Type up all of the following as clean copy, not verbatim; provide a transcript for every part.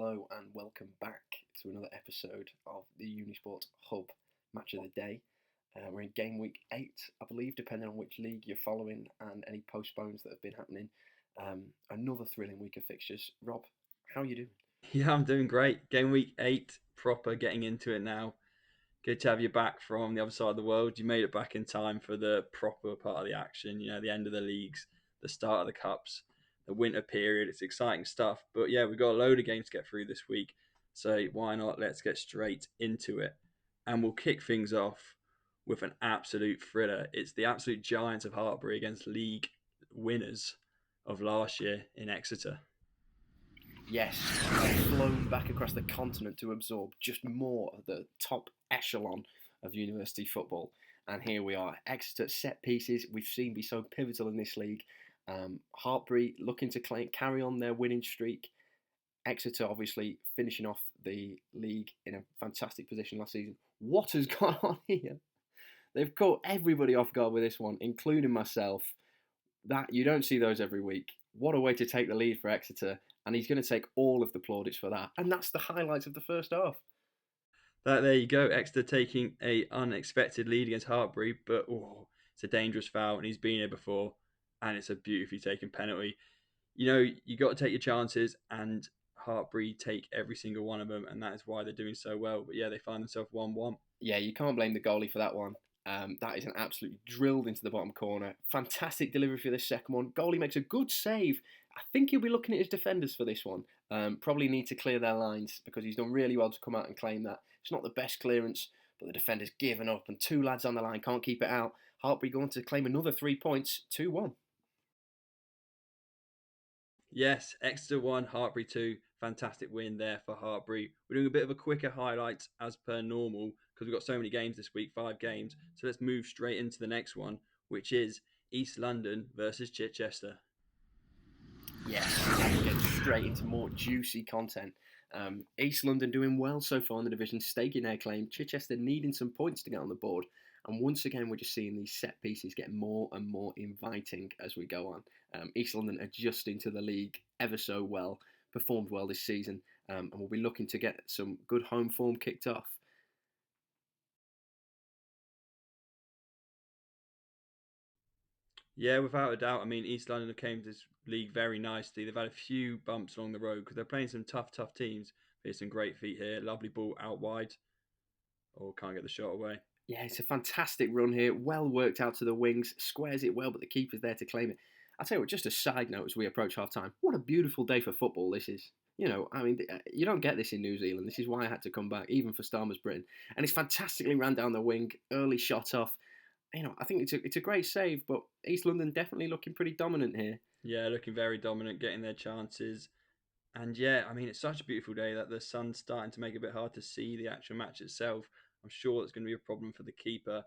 Hello and welcome back to another episode of the UniSport Hub Match of the Day. We're in game week 8, I believe, depending on which league you're following and any postpones that have been happening. Another thrilling week of fixtures. Rob, how are you doing? Yeah, I'm doing great. Game week 8, proper getting into it now. Good to have you back from the other side of the world. You made it back in time for the proper part of the action, the end of the leagues, the start of the cups, the winter period. It's exciting stuff. But yeah, we've got a load of games to get through this week. So why not? Let's get straight into it. And we'll kick things off with an absolute thriller. It's the absolute giants of Hartpury against league winners of last year in Exeter. Yes, I've flown back across the continent to absorb just more of the top echelon of university football. And here we are, Exeter set pieces we've seen be so pivotal in this league. Hartpury looking to carry on their winning streak. Exeter obviously finishing off the league in a fantastic position last season. What has gone on here? They've caught everybody off guard with this one, including myself. That you don't see those every week. What a way to take the lead for Exeter, and he's going to take all of the plaudits for that. And that's the highlights of the first half. There you go. Exeter taking a unexpected lead against Hartpury, but it's a dangerous foul, and he's been here before, and it's a beautifully taken penalty. You got to take your chances, and Hartpury take every single one of them, and that is why they're doing so well. But yeah, they find themselves 1-1. Yeah, you can't blame the goalie for that one. That is an absolutely drilled into the bottom corner. Fantastic delivery for the second one. Goalie makes a good save. I think he'll be looking at his defenders for this one. Probably need to clear their lines because he's done really well to come out and claim that. It's not the best clearance, but the defender's given up and two lads on the line can't keep it out. Hartpury going to claim another 3 points, 2-1. Yes, Exeter 1, Hartpury 2. Fantastic win there for Hartpury. We're doing a bit of a quicker highlights as per normal because we've got so many games this week, 5 games. So let's move straight into the next one, which is East London versus Chichester. Yes, get straight into more juicy content. East London doing well so far in the division, staking their claim. Chichester needing some points to get on the board. And once again, we're just seeing these set pieces get more and more inviting as we go on. East London adjusting to the league ever so well, performed well this season, and we'll be looking to get some good home form kicked off. Yeah, without a doubt. I mean, East London came to this league very nicely. They've had a few bumps along the road because they're playing some tough teams. There's some great feet here. Lovely ball out wide. Oh, can't get the shot away. Yeah, it's a fantastic run here. Well worked out to the wings. Squares it well, but the keeper's there to claim it. I'll tell you what, just a side note as we approach half time. What a beautiful day for football this is. You don't get this in New Zealand. This is why I had to come back, even for Starmer's Britain. And it's fantastically ran down the wing, early shot off. I think it's a great save, but East London definitely looking pretty dominant here. Yeah, looking very dominant, getting their chances. And yeah, I mean, it's such a beautiful day that the sun's starting to make it a bit hard to see the actual match itself. I'm sure it's going to be a problem for the keeper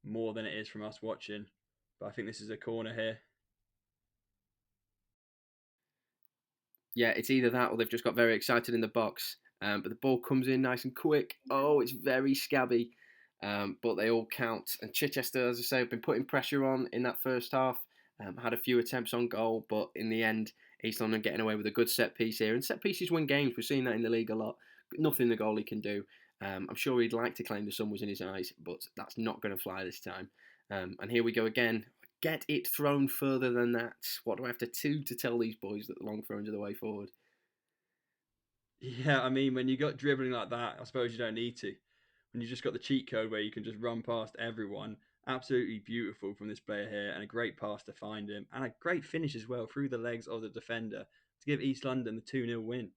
more than it is from us watching. But I think this is a corner here. Yeah, it's either that or they've just got very excited in the box. But the ball comes in nice and quick. Oh, it's very scabby. But they all count. And Chichester, as I say, have been putting pressure on in that first half. Had a few attempts on goal, but in the end, East London getting away with a good set piece here. And set pieces win games. We're seeing that in the league a lot. Nothing the goalie can do. I'm sure he'd like to claim the sun was in his eyes, but that's not going to fly this time. And here we go again. Get it thrown further than that. What do I have to do to tell these boys that the long throws are the way forward? Yeah, I mean, when you got dribbling like that, I suppose you don't need to. When you just got the cheat code where you can just run past everyone, absolutely beautiful from this player here, and a great pass to find him, and a great finish as well through the legs of the defender to give East London the 2-0 win.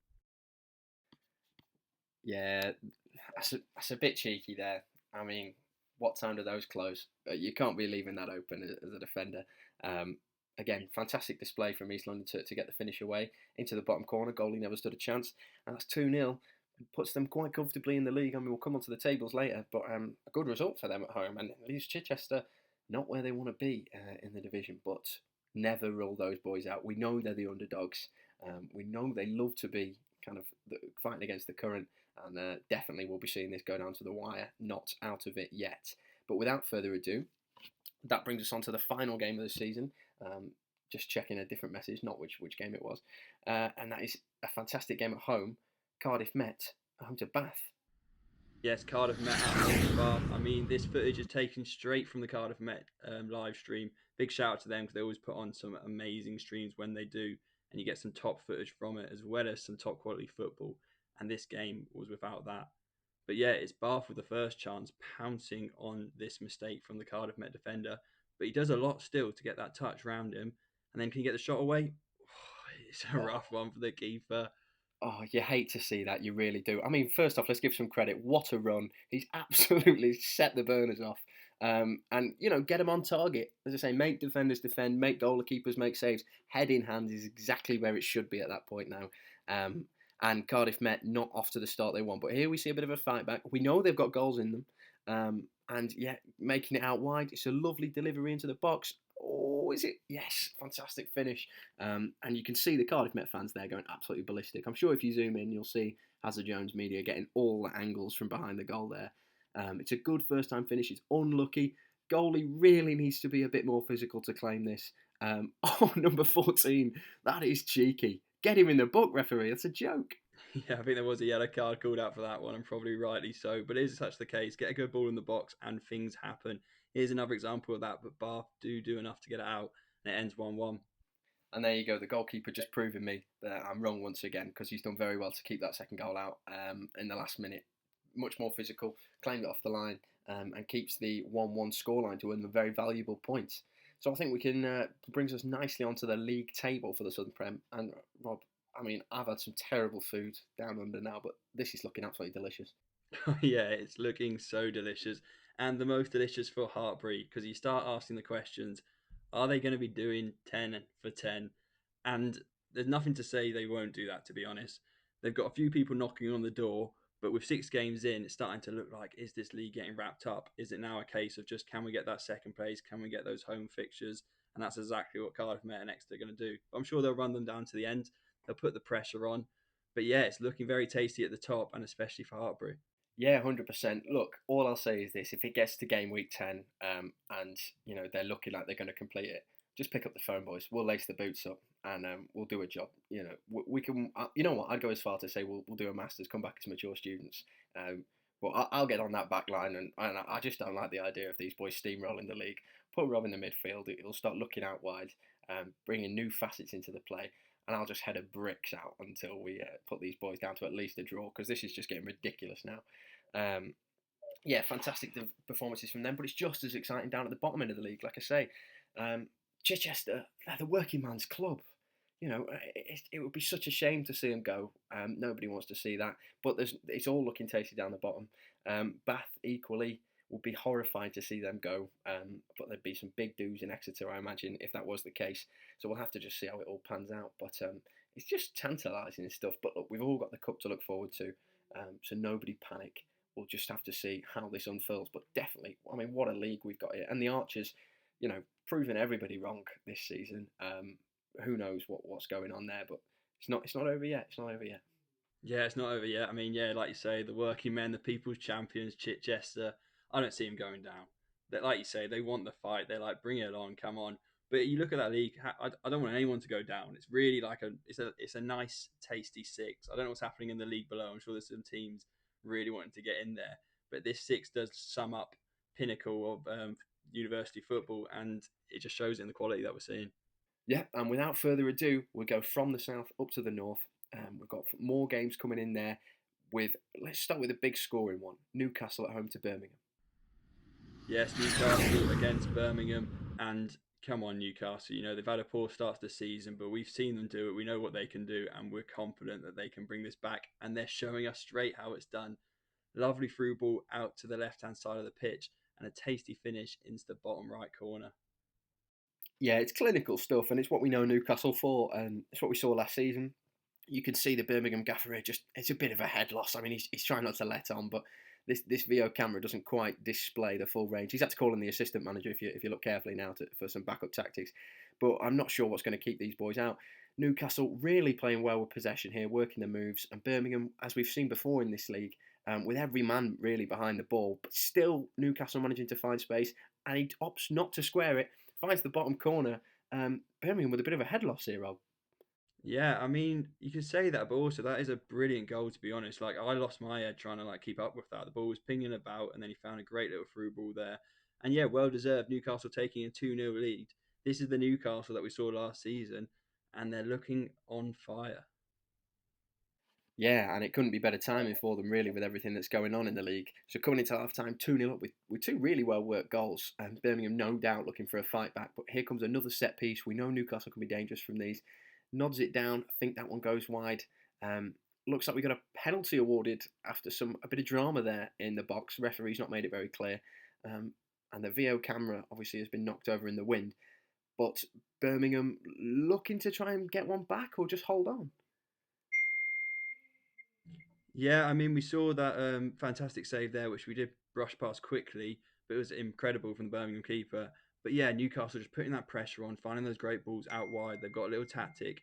Yeah, that's a bit cheeky there. I mean, what time do those close? You can't be leaving that open as a defender. Um, Again, fantastic display from East London to get the finish away into the bottom corner. Goalie never stood a chance, and that's 2-0. Puts them quite comfortably in the league. I mean, we'll come on to the tables later, but a good result for them at home, and it leaves Chichester not where they want to be in the division, but never rule those boys out. We know they're the underdogs. We know they love to be kind of fighting against the current, and definitely we'll be seeing this go down to the wire, not out of it yet. But without further ado, that brings us on to the final game of the season. Just checking a different message, not which game it was. And that is a fantastic game at home. Cardiff Met home to Bath. Yes, Cardiff Met at home to Bath. I mean, this footage is taken straight from the Cardiff Met live stream. Big shout out to them because they always put on some amazing streams when they do, and you get some top footage from it as well as some top quality football. And this game was without that. But yeah, it's Bath with the first chance, pouncing on this mistake from the Cardiff Met defender. But he does a lot still to get that touch round him. And then can he get the shot away? It's a Oh, rough one for the keeper. oh, you hate to see that. You really do. I mean, first off, let's give some credit. What a run! He's absolutely set the burners off. And get him on target. As I say, make defenders defend, make goalkeepers make saves. Head in hand is exactly where it should be at that point now. And Cardiff Met not off to the start they want, but here we see a bit of a fight back. We know they've got goals in them, and yeah, making it out wide. It's a lovely delivery into the box. Oh, is it? Yes, fantastic finish. And you can see the Cardiff Met fans there going absolutely ballistic. I'm sure if you zoom in, you'll see Hazard Jones Media getting all the angles from behind the goal there. It's a good first time finish. It's unlucky. Goalie really needs to be a bit more physical to claim this. Oh, number 14. That is cheeky. Get him in the book, referee. That's a joke. Yeah, I think there was a yellow card called out for that one, and probably rightly so. But it is such the case. Get a good ball in the box, and things happen. Here's another example of that. But Bath do enough to get it out, and it ends 1-1. And there you go, the goalkeeper just proving me that I'm wrong once again because he's done very well to keep that second goal out in the last minute. Much more physical, claimed it off the line, and keeps the 1-1 scoreline to win the very valuable points. So I think we can brings us nicely onto the league table for the Southern Prem. And Rob, I mean, I've had some terrible food down under now, but this is looking absolutely delicious. Yeah, it's looking so delicious, and the most delicious for Heartbreak because you start asking the questions: are they going to be doing 10 for 10? And there's nothing to say they won't do that. To be honest, they've got a few people knocking on the door, but with 6 games in, it's starting to look like, is this league getting wrapped up? Is it now a case of just, can we get that second place? Can we get those home fixtures? And that's exactly what Cardiff Met and Exeter are going to do. I'm sure they'll run them down to the end. They'll put the pressure on. But yeah, it's looking very tasty at the top, and especially for Heartbreak. Yeah, 100%. Look, all I'll say is this: if it gets to game week 10, and they're looking like they're going to complete it, just pick up the phone, boys. We'll lace the boots up and we'll do a job. We can. You know what? I'd go as far to say we'll do a masters, come back as mature students. But I'll get on that back line, and I just don't like the idea of these boys steamrolling the league. Put Rob in the midfield; it'll start looking out wide, bringing new facets into the play. And I'll just head a bricks out until we put these boys down to at least a draw, because this is just getting ridiculous now. Um, yeah, fantastic performances from them, but it's just as exciting down at the bottom end of the league. Like I say, Chichester, they're the working man's club. It would be such a shame to see them go. Nobody wants to see that, but it's all looking tasty down the bottom. Bath equally would be horrified to see them go, but there'd be some big do's in Exeter, I imagine, if that was the case. So we'll have to just see how it all pans out. But it's just tantalising and stuff. But look, we've all got the cup to look forward to, so nobody panic. We'll just have to see how this unfurls. But definitely, I mean, what a league we've got here. And the Archers, proving everybody wrong this season. Who knows what's going on there, but it's not over yet. It's not over yet. Yeah, it's not over yet. I mean, yeah, like you say, the working men, the people's champions, Chichester. I don't see them going down. Like you say, they want the fight. They're like, bring it on, come on. But you look at that league. I don't want anyone to go down. It's really like it's a nice, tasty six. I don't know what's happening in the league below. I'm sure there's some teams really wanting to get in there. But this six does sum up pinnacle of university football, and it just shows in the quality that we're seeing. Yeah, and without further ado, we'll go from the south up to the north. We've got more games coming in there. Let's start with a big scoring one: Newcastle at home to Birmingham. Yes, Newcastle against Birmingham, and come on, Newcastle. They've had a poor start to the season, but we've seen them do it. We know what they can do, and we're confident that they can bring this back. And they're showing us straight how it's done. Lovely through ball out to the left-hand side of the pitch, and a tasty finish into the bottom right corner. Yeah, it's clinical stuff, and it's what we know Newcastle for, and it's what we saw last season. You can see the Birmingham gaffer here, it's a bit of a head loss. I mean, he's trying not to let on, but this VO camera doesn't quite display the full range. He's had to call in the assistant manager if you look carefully now for some backup tactics. But I'm not sure what's going to keep these boys out. Newcastle really playing well with possession here, working the moves, and Birmingham, as we've seen before in this league, with every man really behind the ball, but still Newcastle managing to find space, and he opts not to square it, finds the bottom corner. Birmingham with a bit of a head loss here, Rob. Yeah, I mean, you can say that, but also that is a brilliant goal, to be honest. Like, I lost my head trying to like keep up with that. The ball was pinging about, and then he found a great little through ball there. And yeah, well deserved. Newcastle taking a 2-0 lead. This is the Newcastle that we saw last season, and they're looking on fire. Yeah, and it couldn't be better timing for them, really, with everything that's going on in the league. So coming into half time, 2-0 up with two really well worked goals. And Birmingham, no doubt, looking for a fight back. But here comes another set piece. We know Newcastle can be dangerous from these. Nods it down. I think that one goes wide. Um, Looks like we got a penalty awarded after a bit of drama there in the box. Referee's not made it very clear. Um, and the VO camera obviously has been knocked over in the wind. But Birmingham looking to try and get one back or just hold on. Yeah, I mean, we saw that fantastic save there, which we did brush past quickly, but it was incredible from the Birmingham keeper. But yeah, Newcastle just putting that pressure on, finding those great balls out wide. They've got a little tactic,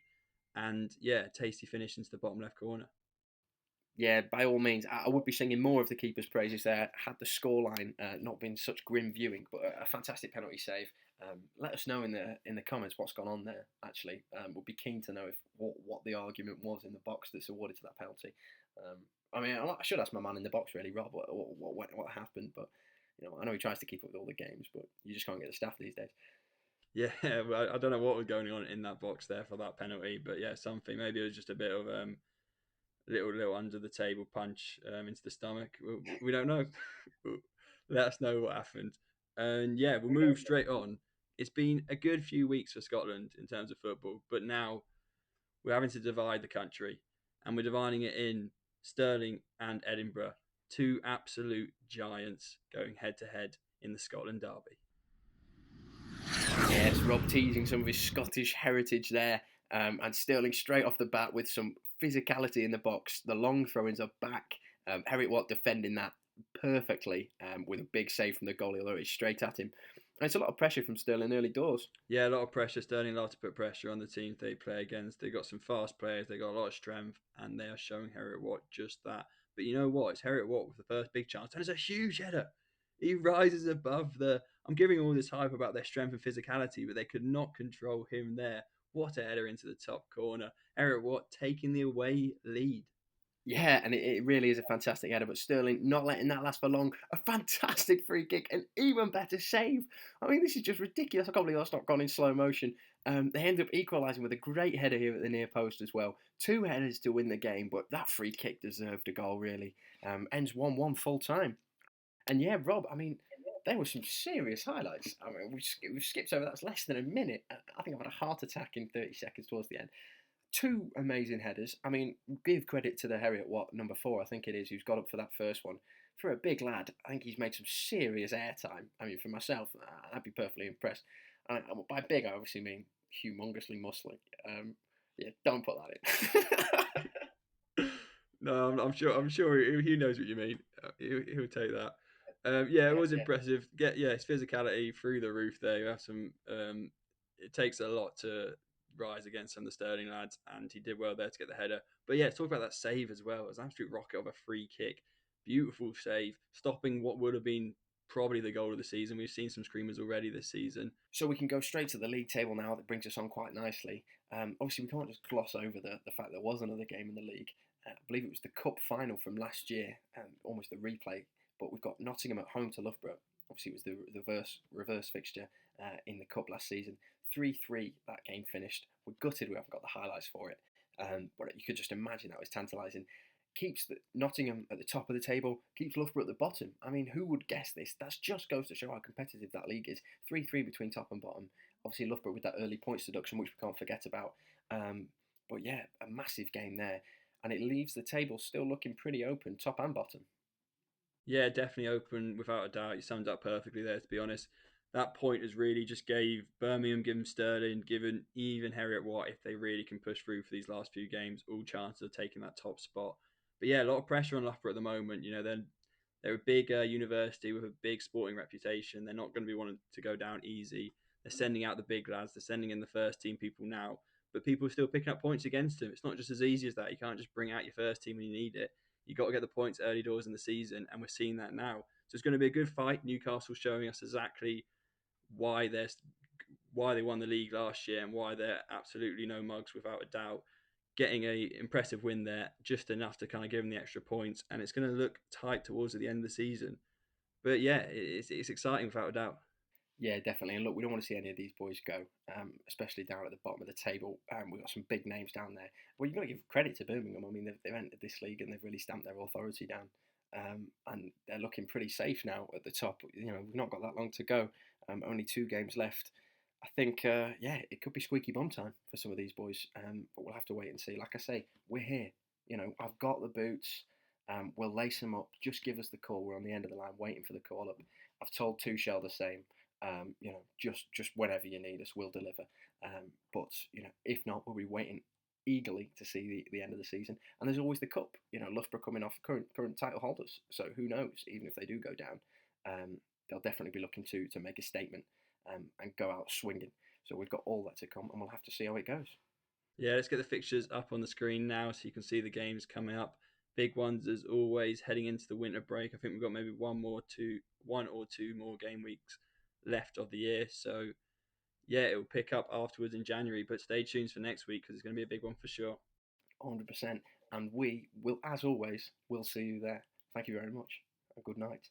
and yeah, tasty finish into the bottom left corner. Yeah, by all means, I would be singing more of the keeper's praises there had the scoreline not been such grim viewing. But a fantastic penalty save. Let us know in the comments what's gone on there. Actually, we'll be keen to know if what the argument was in the box that's awarded to that penalty. Um, I mean, I should ask my man in the box really, Rob, what happened. But I know he tries to keep up with all the games, but you just can't get the staff these days. Yeah, well, I don't know what was going on in that box there for that penalty, but yeah, something. Maybe it was just a bit of little under the table punch into the stomach. We don't know. Let us know what happened. And yeah, we'll move straight on. It's been a good few weeks for Scotland in terms of football, but now we're having to divide the country, and we're dividing it in Stirling and Edinburgh, two absolute giants going head to head in the Scotland derby. Yes, Rob teasing some of his Scottish heritage there, and Sterling straight off the bat with some physicality in the box. The long throw-ins are back. Herrick Watt defending that perfectly with a big save from the goalie, although it's straight at him. And it's a lot of pressure from Sterling early doors. Yeah, a lot of pressure. Sterling allowed to put pressure on the teams they play against. They got some fast players. They got a lot of strength, and they are showing Harriet Watt just that. But you know what? It's Harriet Watt with the first big chance, and it's a huge header. He rises above the. I'm giving all this hype about their strength and physicality, but they could not control him there. What a header into the top corner. Harriet Watt taking the away lead. Yeah, and it really is a fantastic header, but Sterling not letting that last for long. A fantastic free kick, an even better save. I mean, this is just ridiculous. I can't believe that's not gone in slow motion. They end up equalising with a great header here at the near post as well. Two headers to win the game, but that free kick deserved a goal, really. Ends 1-1 full time. And yeah, Rob, I mean, there were some serious highlights. I mean, we've skipped over that's less than a minute. I think I've had a heart attack in 30 seconds towards the end. Two amazing headers. I mean, give credit to the Harriet Watt, number 4, I think it is, who's got up for that first one. For a big lad, I think he's made some serious airtime. I mean, for myself, I'd be perfectly impressed. By big, I obviously mean humongously muscly. Yeah, don't put that No, I'm sure. I'm sure he knows what you mean. He'll take that. Yeah, it was impressive. His physicality through the roof there. You have some. It takes a lot to rise against some of the Sterling lads, and he did well there to get the header. But yeah, talk about that save as well. It was an absolute rocket of a free kick. Beautiful save, stopping what would have been probably the goal of the season. We've seen some screamers already this season. So we can go straight to the league table now. That brings us on quite nicely. Obviously, we can't just gloss over the fact there was another game in the league. I believe it was the cup final from last year, almost the replay. But we've got Nottingham at home to Loughborough. Obviously, it was the reverse fixture in the cup last season. 3-3 that game finished. We're gutted we haven't got the highlights for it. But you could just imagine that was tantalising. Keeps Nottingham at the top of the table, keeps Loughborough at the bottom. I mean, who would guess this? That just goes to show how competitive that league is. 3-3 between top and bottom. Obviously, Loughborough with that early points deduction, which we can't forget about. But yeah, a massive game there. And it leaves the table still looking pretty open, top and bottom. Yeah, definitely open without a doubt. You summed up perfectly there, to be honest. That point has really just gave Birmingham, given Sterling, given even Harriet Watt, if they really can push through for these last few games, all chances of taking that top spot. But yeah, a lot of pressure on Loughborough at the moment. You know, they're a big university with a big sporting reputation. They're not going to be wanting to go down easy. They're sending out the big lads. They're sending in the first team people now. But people are still picking up points against them. It's not just as easy as that. You can't just bring out your first team when you need it. You got to get the points early doors in the season, and we're seeing that now. So it's going to be a good fight. Newcastle showing us exactly why they're why they won the league last year and why they're absolutely no mugs without a doubt. Getting a impressive win there, just enough to kind of give them the extra points, and it's going to look tight towards the end of the season. But yeah, it's exciting without a doubt. Yeah, definitely. And look, we don't want to see any of these boys go, especially down at the bottom of the table. We've got some big names down there. Well, you've got to give credit to Birmingham. I mean, they've entered this league and they've really stamped their authority down. And they're looking pretty safe now at the top. You know, we've not got that long to go. Only 2 games left. I think, yeah, it could be squeaky bum time for some of these boys. But we'll have to wait and see. Like I say, we're here. You know, I've got the boots. We'll lace them up. Just give us the call. We're on the end of the line waiting for the call up. I've told Tuchel the same. You know, just whenever you need us, we'll deliver. But you know, if not, we'll be waiting eagerly to see the end of the season. And there's always the cup. You know, Loughborough coming off current title holders, so who knows? Even if they do go down, they'll definitely be looking to make a statement and go out swinging. So we've got all that to come, and we'll have to see how it goes. Yeah, let's get the fixtures up on the screen now so you can see the games coming up. Big ones as always heading into the winter break. I think we've got maybe one or two more game weeks left of the year. So yeah, it will pick up afterwards in January. But stay tuned for next week because it's going to be a big one for sure. 100%. And we will, as always, we'll see you there. Thank you very much. And good night.